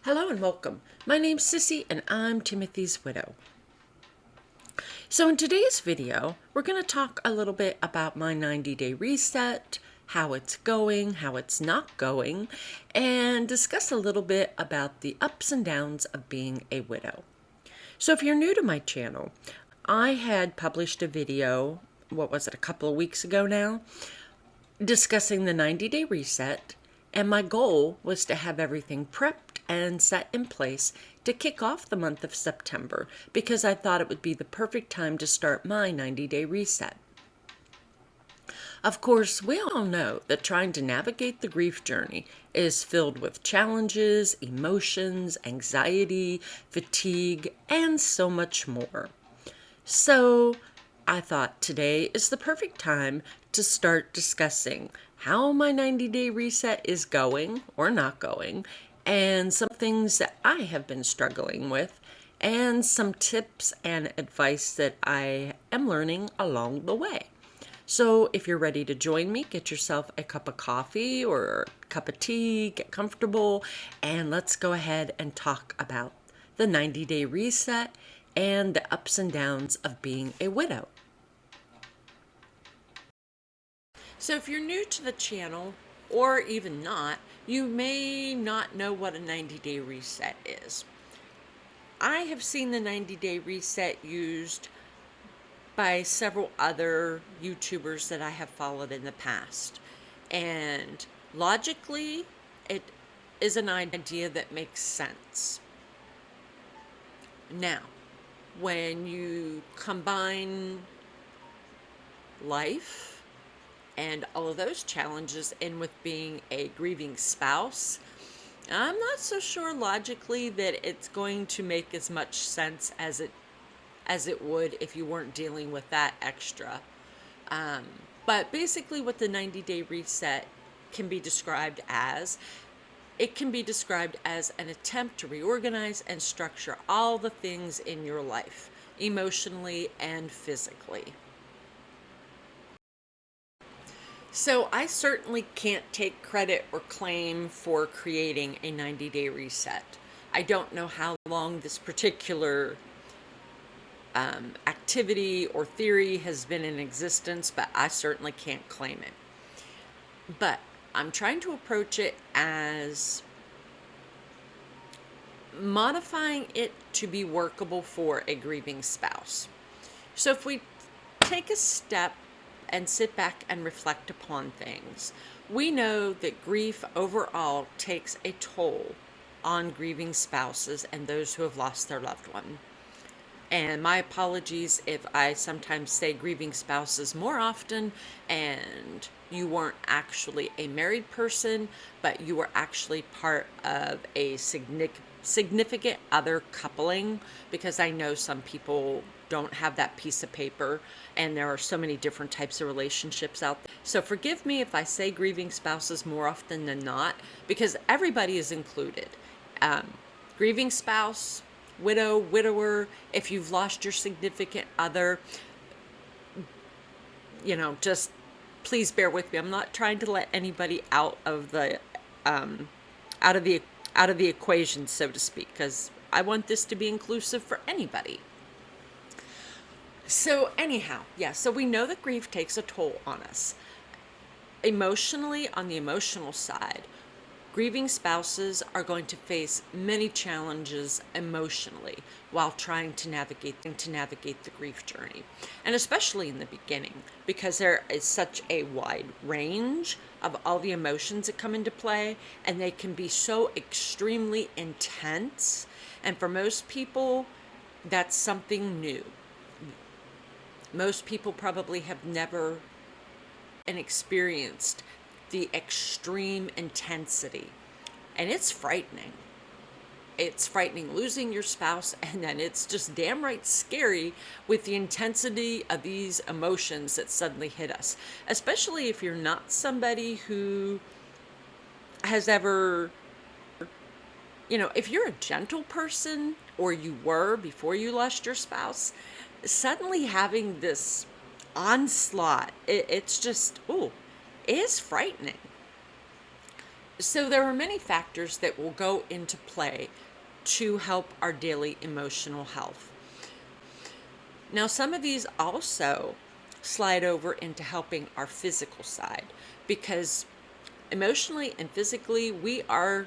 Hello and welcome. My name's Sissy and I'm Timothy's widow. So in today's video, we're going to talk a little bit about my 90-day reset, how it's going, how it's not going, and discuss a little bit about the ups and downs of being a widow. So if you're new to my channel, I had published a video, a couple of weeks ago now, discussing the 90-day reset, and my goal was to have everything prepped and set in place to kick off the month of September because I thought it would be the perfect time to start my 90-day reset. Of course, we all know that trying to navigate the grief journey is filled with challenges, emotions, anxiety, fatigue, and so much more. So I thought today is the perfect time to start discussing how my 90-day reset is going or not going, and some things that I have been struggling with, and some tips and advice that I am learning along the way. So if you're ready to join me, get yourself a cup of coffee or a cup of tea, get comfortable, and let's go ahead and talk about the 90-day reset and the ups and downs of being a widow. So if you're new to the channel, or even not, you may not know what a 90-day reset is. I have seen the 90-day reset used by several other YouTubers that I have followed in the past. And logically, it is an idea that makes sense. Now, when you combine life and all of those challenges in with being a grieving spouse, I'm not so sure logically that it's going to make as much sense as it would if you weren't dealing with that extra. But basically what the 90-day reset can be described as, it can be described as an attempt to reorganize and structure all the things in your life, emotionally and physically. So I certainly can't take credit or claim for creating a 90-day reset. I don't know how long this particular activity or theory has been in existence, but I certainly can't claim it. But I'm trying to approach it as modifying it to be workable for a grieving spouse. So if we take a step and sit back and reflect upon things, we know that grief overall takes a toll on grieving spouses and those who have lost their loved one. And my apologies if I sometimes say grieving spouses more often and you weren't actually a married person, but you were actually part of a significant other coupling, because I know some people don't have that piece of paper and there are so many different types of relationships out there. So forgive me if I say grieving spouses more often than not, because everybody is included. Grieving spouse, widow, widower, if you've lost your significant other, just please bear with me. I'm not trying to let anybody out of the equation, so to speak, because I want this to be inclusive for anybody. So anyhow, so we know that grief takes a toll on us. Emotionally, on the emotional side, grieving spouses are going to face many challenges emotionally while trying to navigate the grief journey. And especially in the beginning, because there is such a wide range of all the emotions that come into play, and they can be so extremely intense. And for most people, that's something new. Most people probably have never experienced the extreme intensity, and it's frightening. It's frightening losing your spouse, and then it's just damn right scary with the intensity of these emotions that suddenly hit us, especially if you're not somebody who has ever, if you're a gentle person, or you were before you lost your spouse, suddenly having this onslaught, it's just, it is frightening. So there are many factors that will go into play to help our daily emotional health. Now, some of these also slide over into helping our physical side because emotionally and physically we are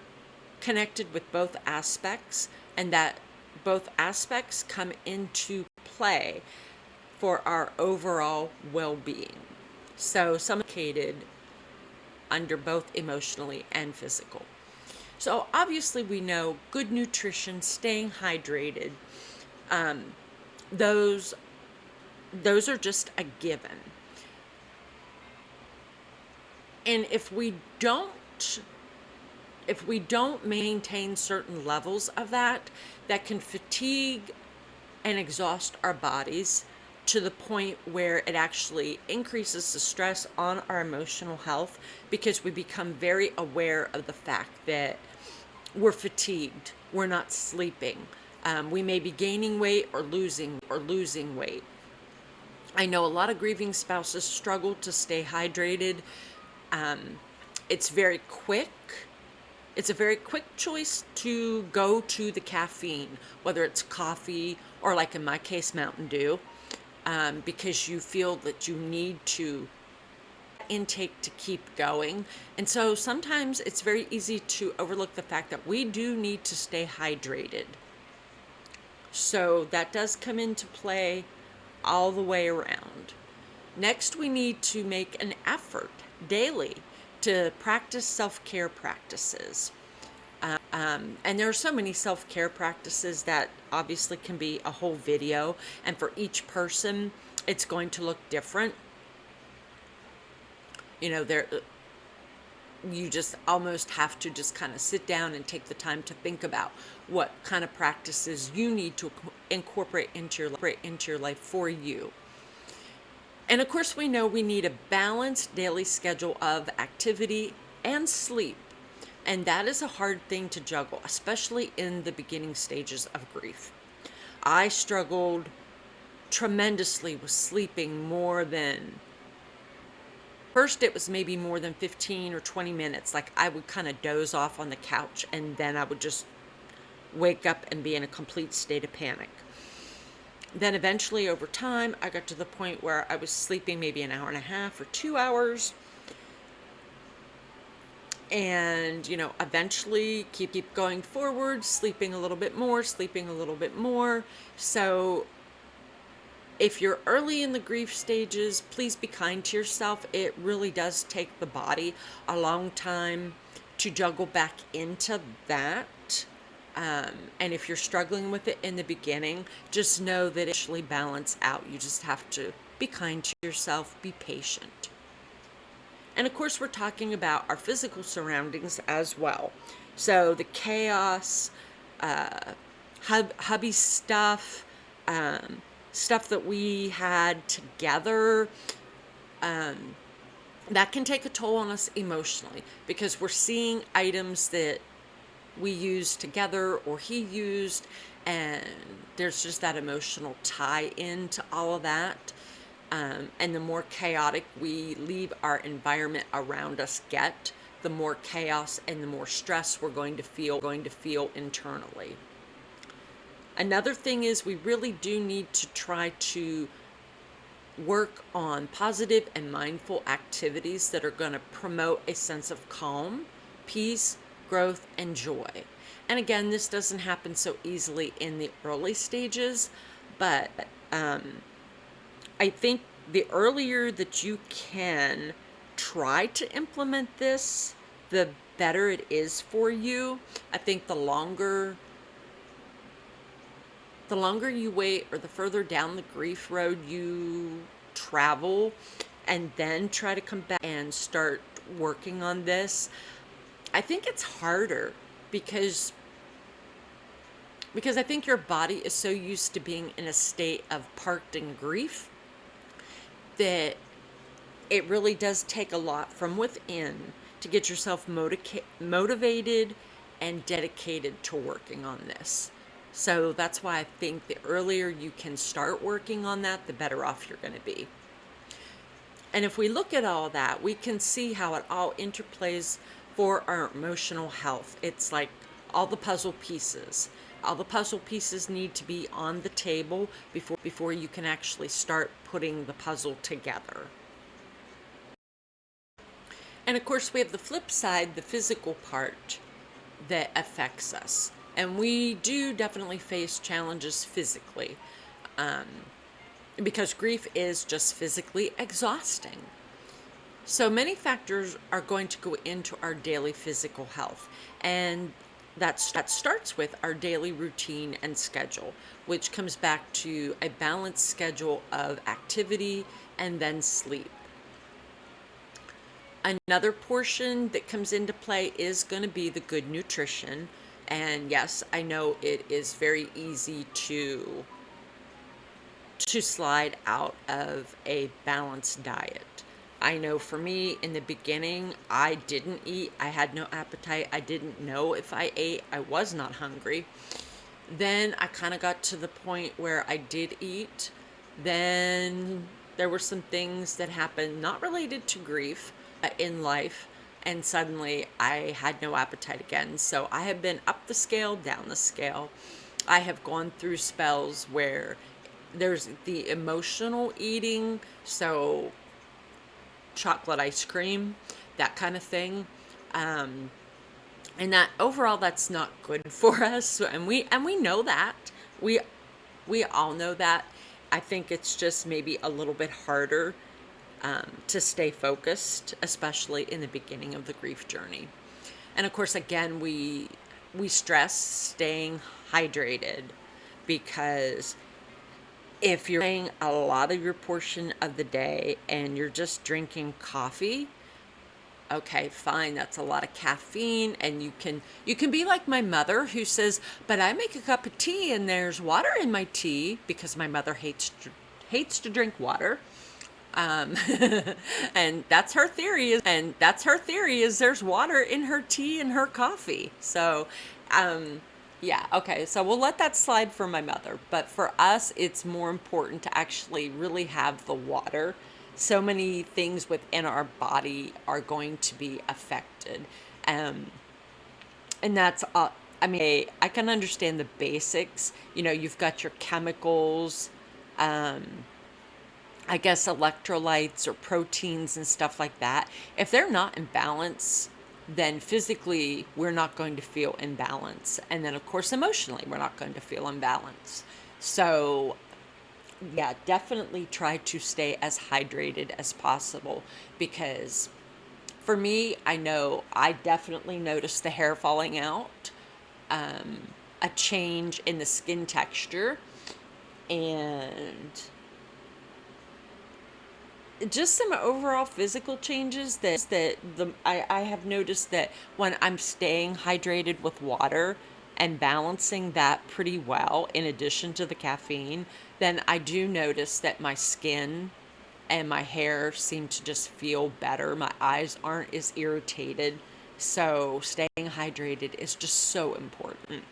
connected with both aspects, and that both aspects come into play for our overall well-being. So some located under both emotionally and physical. So obviously we know good nutrition, staying hydrated, um, those those are just a given. And if we don't maintain certain levels of that, that can fatigue and exhaust our bodies to the point where it actually increases the stress on our emotional health because we become very aware of the fact that we're fatigued, we're not sleeping, we may be gaining weight or losing weight. I know a lot of grieving spouses struggle to stay hydrated. Um, it's very quick. It's a very quick choice to go to the caffeine, whether it's coffee or, like in my case, Mountain Dew, because you feel that you need to intake to keep going. And so sometimes it's very easy to overlook the fact that we do need to stay hydrated. So that does come into play all the way around. Next, we need to make an effort daily to practice self-care practices. And there are so many self-care practices that obviously can be a whole video, and for each person, it's going to look different. There you just almost have to just kind of sit down and take the time to think about what kind of practices you need to incorporate into your life for you. And of course, we know we need a balanced daily schedule of activity and sleep. And that is a hard thing to juggle, especially in the beginning stages of grief. I struggled tremendously with sleeping more than, first it was maybe more than 15 or 20 minutes. Like I would kind of doze off on the couch and then I would just wake up and be in a complete state of panic. Then eventually over time, I got to the point where I was sleeping maybe an hour and a half or 2 hours. And, eventually keep going forward, sleeping a little bit more. So if you're early in the grief stages, please be kind to yourself. It really does take the body a long time to juggle back into that. And if you're struggling with it in the beginning, just know that it actually balance out. You just have to be kind to yourself, be patient. And of course, we're talking about our physical surroundings as well. So the chaos, hubby stuff, stuff that we had together, that can take a toll on us emotionally because we're seeing items that we used together or he used, and there's just that emotional tie in to all of that. And the more chaotic we leave our environment around us get, the more chaos and the more stress we're going to feel internally. Another thing is we really do need to try to work on positive and mindful activities that are going to promote a sense of calm, peace, growth, and joy. And again, this doesn't happen so easily in the early stages, but I think the earlier that you can try to implement this, the better it is for you. I think the longer you wait or the further down the grief road you travel and then try to come back and start working on this, I think it's harder because I think your body is so used to being in a state of parked in grief that it really does take a lot from within to get yourself motivated and dedicated to working on this. So that's why I think the earlier you can start working on that, the better off you're going to be. And if we look at all that, we can see how it all interplays for our emotional health. It's like all the puzzle pieces. All the puzzle pieces need to be on the table before you can actually start putting the puzzle together. And of course, we have the flip side, the physical part that affects us. And we do definitely face challenges physically, um, because grief is just physically exhausting. So many factors are going to go into our daily physical health, and that starts with our daily routine and schedule, which comes back to a balanced schedule of activity and then sleep. Another portion that comes into play is going to be the good nutrition. And yes, I know it is very easy to slide out of a balanced diet. I know for me in the beginning, I didn't eat. I had no appetite. I didn't know if I ate. I was not hungry. Then I kind of got to the point where I did eat. Then there were some things that happened not related to grief in life, and suddenly I had no appetite again. So I have been up the scale, down the scale. I have gone through spells where there's the emotional eating, so chocolate ice cream, that kind of thing. Um, and that overall that's not good for us, and we know that. We we all know that. I think it's just maybe a little bit harder to stay focused, especially in the beginning of the grief journey. And of course, again, we stress staying hydrated, because if you're playing a lot of your portion of the day and you're just drinking coffee, okay, fine, that's a lot of caffeine, and you can be like my mother, who says, "But I make a cup of tea and there's water in my tea," because my mother hates to drink water. Um, and that's her theory is there's water in her tea and her coffee. So, um, yeah, okay. So we'll let that slide for my mother. But for us, it's more important to actually really have the water. So many things within our body are going to be affected. Um, and that's, I mean, I can understand the basics. You've got your chemicals, um, I guess electrolytes or proteins and stuff like that. If they're not in balance, then physically we're not going to feel in balance. And then, of course, emotionally, we're not going to feel in balance. So, yeah, definitely try to stay as hydrated as possible, because for me, I know I definitely noticed the hair falling out, a change in the skin texture, and just some overall physical changes that I have noticed that when I'm staying hydrated with water and balancing that pretty well, in addition to the caffeine, then I do notice that my skin and my hair seem to just feel better. My eyes aren't as irritated. So staying hydrated is just so important.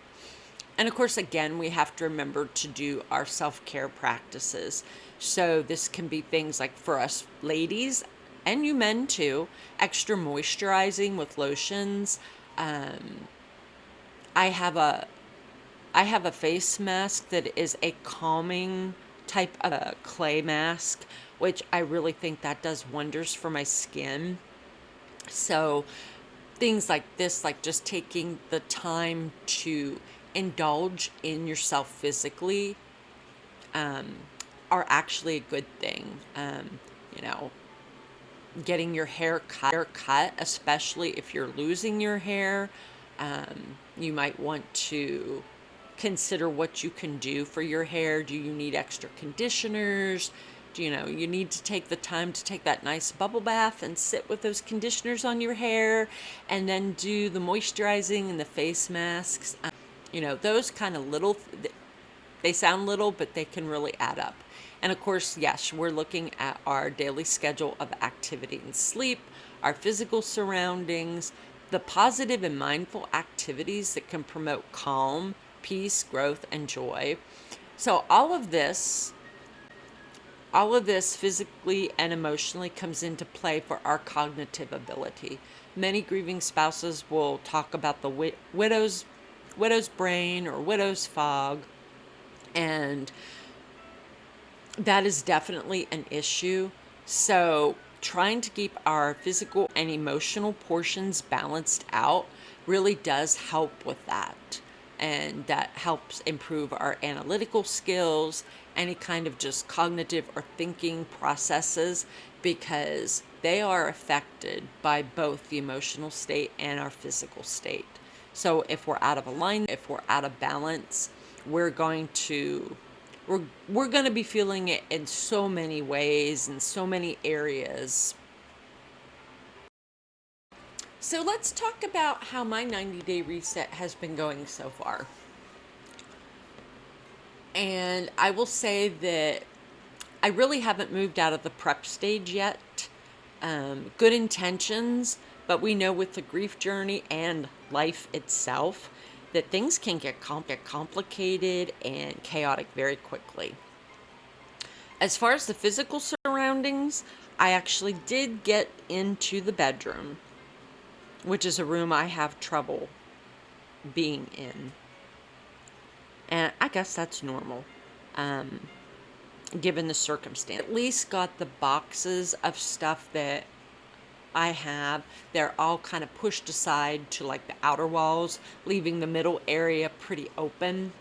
And of course, again, we have to remember to do our self care practices. So, this can be things like, for us ladies, and you men too, extra moisturizing with lotions. Um, I have a I have a face mask that is a calming type of a clay mask, which I really think that does wonders for my skin. So, things like this, like just taking the time to indulge in yourself physically, um, are actually a good thing. You know, getting your hair cut, especially if you're losing your hair, you might want to consider what you can do for your hair. Do you need extra conditioners? You need to take the time to take that nice bubble bath and sit with those conditioners on your hair, and then do the moisturizing and the face masks. Those kind of they sound little, but they can really add up. And of course, yes, we're looking at our daily schedule of activity and sleep, our physical surroundings, the positive and mindful activities that can promote calm, peace, growth, and joy. So all of this All of this physically and emotionally comes into play for our cognitive ability. Many grieving spouses will talk about the widow's brain or widow's fog, and that is definitely an issue. So, trying to keep our physical and emotional portions balanced out really does help with that. And that helps improve our analytical skills, any kind of just cognitive or thinking processes, because they are affected by both the emotional state and our physical state. So, if we're out of alignment, if we're out of balance, we're going to we're going to be feeling it in so many ways and so many areas. So let's talk about how my 90-day reset has been going so far. And I will say that I really haven't moved out of the prep stage yet. Good intentions, but we know with the grief journey and life itself that things can get complicated and chaotic very quickly. As far as the physical surroundings, I actually did get into the bedroom, which is a room I have trouble being in. And I guess that's normal, given the circumstance. At least got the boxes of stuff that I have. They're all kind of pushed aside to like the outer walls, leaving the middle area pretty open,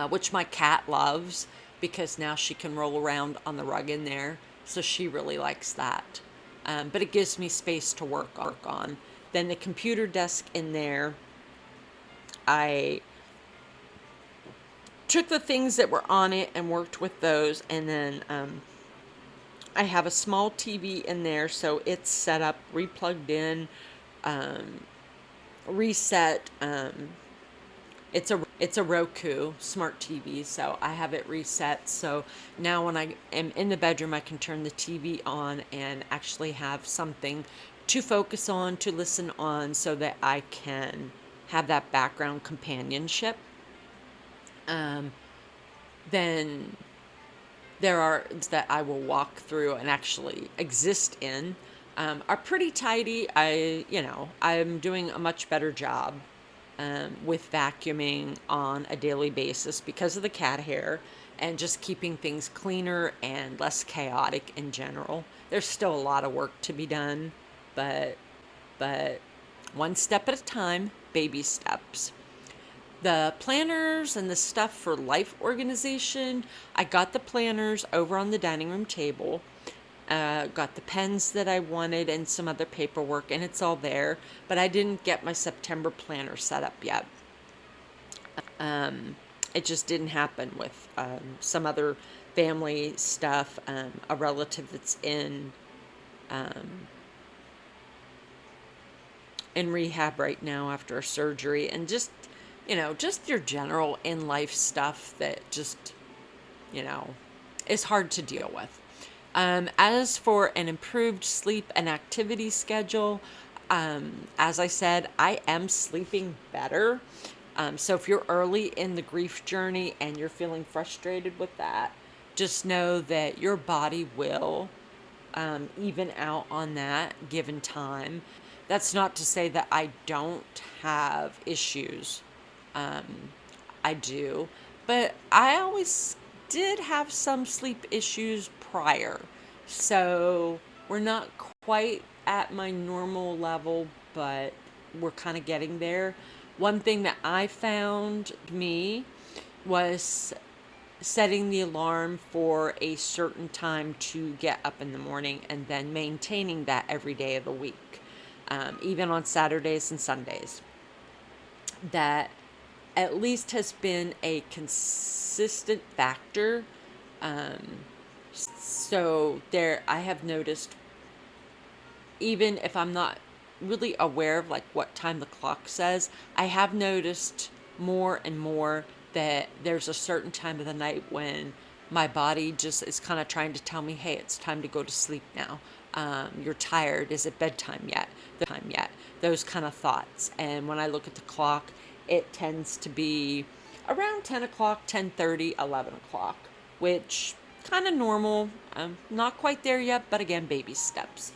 which my cat loves because now she can roll around on the rug in there. So she really likes that. But it gives me space to work on. Then the computer desk in there, I took the things that were on it and worked with those. And then I have a small TV in there, so it's set up, replugged in, reset. It's a Roku smart TV, so I have it reset. So now when I am in the bedroom, I can turn the TV on and actually have something to focus on, to listen on, so that I can have that background companionship. Then there are that I will walk through and actually exist in, are pretty tidy. I'm doing a much better job with vacuuming on a daily basis because of the cat hair and just keeping things cleaner and less chaotic in general. There's still a lot of work to be done, but one step at a time, baby steps. The planners and the stuff for life organization, I got the planners over on the dining room table. Got the pens that I wanted and some other paperwork, and it's all there. But I didn't get my September planner set up yet. It just didn't happen with some other family stuff. A relative that's in rehab right now after a surgery, and just your general in life stuff that just is hard to deal with. As for an improved sleep and activity schedule, as I said, I am sleeping better. So if you're early in the grief journey and you're feeling frustrated with that, just know that your body will even out on that given time. That's not to say that I don't have issues. I do, but I always did have some sleep issues prior. So we're not quite at my normal level, but we're kind of getting there. One thing that I found me was setting the alarm for a certain time to get up in the morning and then maintaining that every day of the week, even on Saturdays and Sundays. That at least has been a consistent factor. So there, I have noticed, even if I'm not really aware of like what time the clock says, I have noticed more and more that there's a certain time of the night when my body just is kind of trying to tell me, hey, it's time to go to sleep now. You're tired. Is it bedtime yet? Those kind of thoughts. And when I look at the clock, it tends to be around 10 o'clock, 10:30, 11 o'clock, which kind of normal. Not quite there yet, but again, baby steps.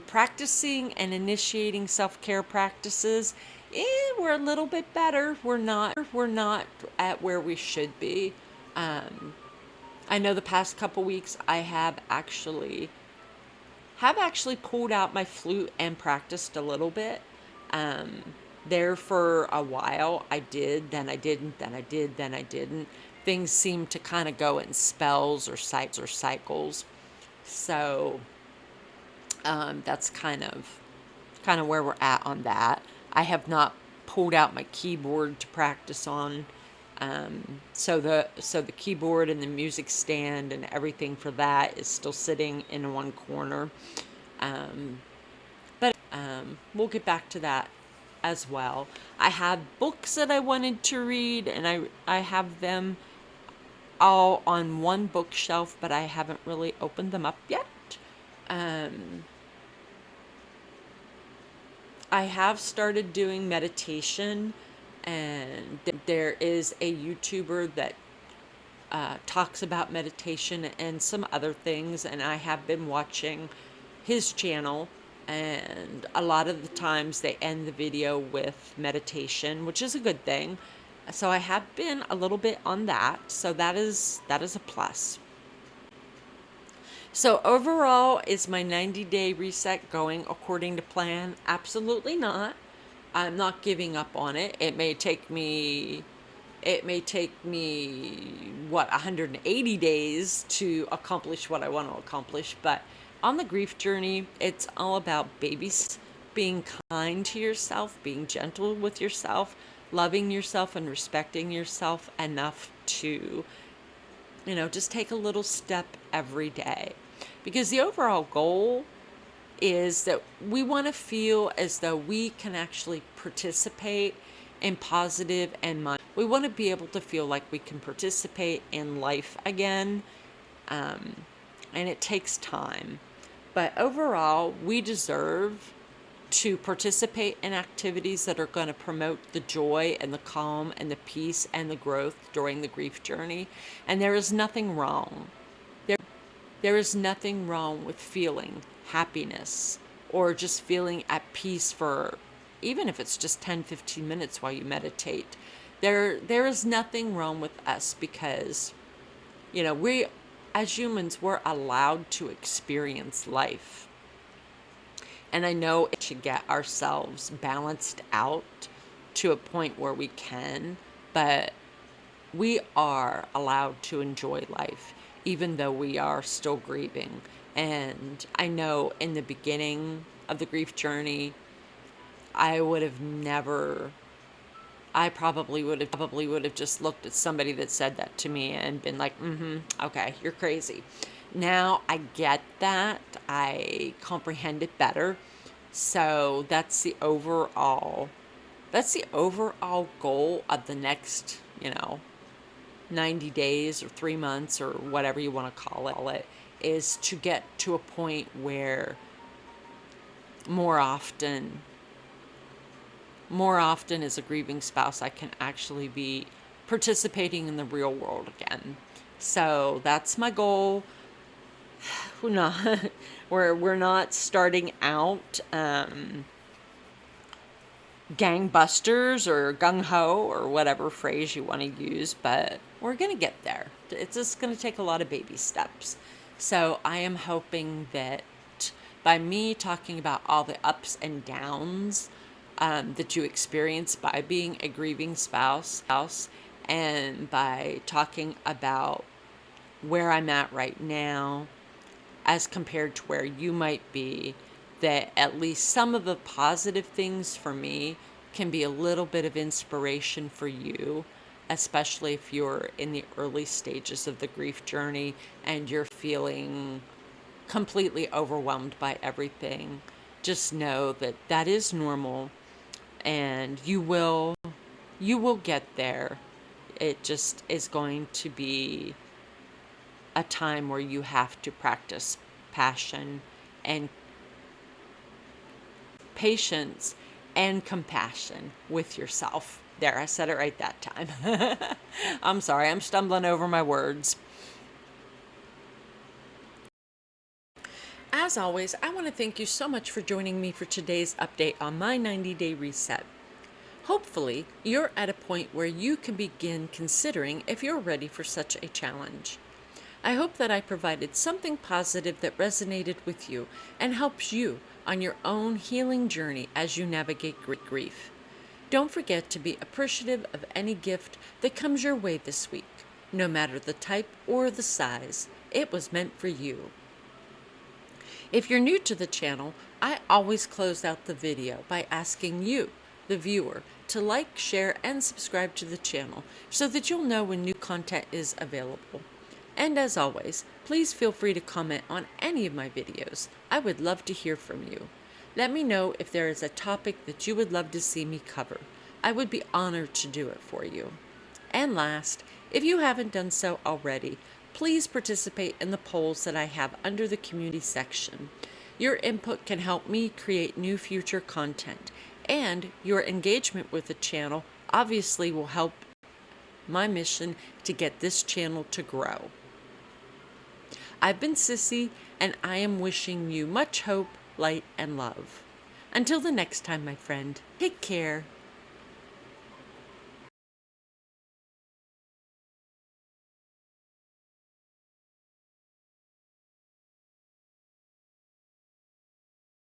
Practicing and initiating self-care practices, we're a little bit better. We're not at where we should be. I know the past couple weeks I have actually pulled out my flute and practiced a little bit. Um, there for a while, I did, then I didn't, then I did, then I didn't. Things seem to kind of go in spells or cycles. So that's kind of where we're at on that. I have not pulled out my keyboard to practice on. So the keyboard and the music stand and everything for that is still sitting in one corner. Um, but we'll get back to that as well. I have books that I wanted to read, and I have them all on one bookshelf, but I haven't really opened them up yet. Um, I have started doing meditation, and there is a YouTuber that talks about meditation and some other things, and I have been watching his channel. And a lot of the times they end the video with meditation, which is a good thing. So I have been a little bit on that. So that is a plus. So overall, is my 90-day reset going according to plan? Absolutely not. I'm not giving up on it. It may take me what, 180 days to accomplish what I want to accomplish, but on the grief journey, it's all about baby steps, being kind to yourself, being gentle with yourself, loving yourself and respecting yourself enough to, just take a little step every day. Because the overall goal is that we want to feel as though we can actually participate in positive and mind. We want to be able to feel like we can participate in life again, and it takes time. But overall, we deserve to participate in activities that are going to promote the joy and the calm and the peace and the growth during the grief journey. And there is nothing wrong. There is nothing wrong with feeling happiness or just feeling at peace for, even if it's just 10-15 minutes while you meditate. There is nothing wrong with us, because we as humans, we're allowed to experience life. And I know it should get ourselves balanced out to a point where we can, but we are allowed to enjoy life, even though we are still grieving. And I know in the beginning of the grief journey, I would have never, I probably would have just looked at somebody that said that to me and been like, okay, you're crazy. Now I get that. I comprehend it better. So that's the overall goal of the next, 90 days or 3 months or whatever you want to call it, is to get to a point where more often as a grieving spouse, I can actually be participating in the real world again. So that's my goal. We're not starting out gangbusters or gung-ho or whatever phrase you want to use, but we're going to get there. It's just going to take a lot of baby steps. So I am hoping that by me talking about all the ups and downs that you experience by being a grieving spouse, and by talking about where I'm at right now as compared to where you might be, that at least some of the positive things for me can be a little bit of inspiration for you, especially if you're in the early stages of the grief journey and you're feeling completely overwhelmed by everything. Just know that that is normal, and you will get there. It just is going to be a time where you have to practice passion and patience and compassion with yourself. There, I said it right that time. I'm sorry, I'm stumbling over my words. As always, I want to thank you so much for joining me for today's update on my 90-day reset. Hopefully, you're at a point where you can begin considering if you're ready for such a challenge. I hope that I provided something positive that resonated with you and helps you on your own healing journey as you navigate grief. Don't forget to be appreciative of any gift that comes your way this week, no matter the type or the size. It was meant for you. If you're new to the channel, I always close out the video by asking you, the viewer, to like, share, and subscribe to the channel so that you'll know when new content is available. And as always, please feel free to comment on any of my videos. I would love to hear from you. Let me know if there is a topic that you would love to see me cover. I would be honored to do it for you. And last, if you haven't done so already, please participate in the polls that I have under the community section. Your input can help me create new future content, and your engagement with the channel obviously will help my mission to get this channel to grow. I've been Sissy, and I am wishing you much hope, light, and love. Until the next time, my friend, take care.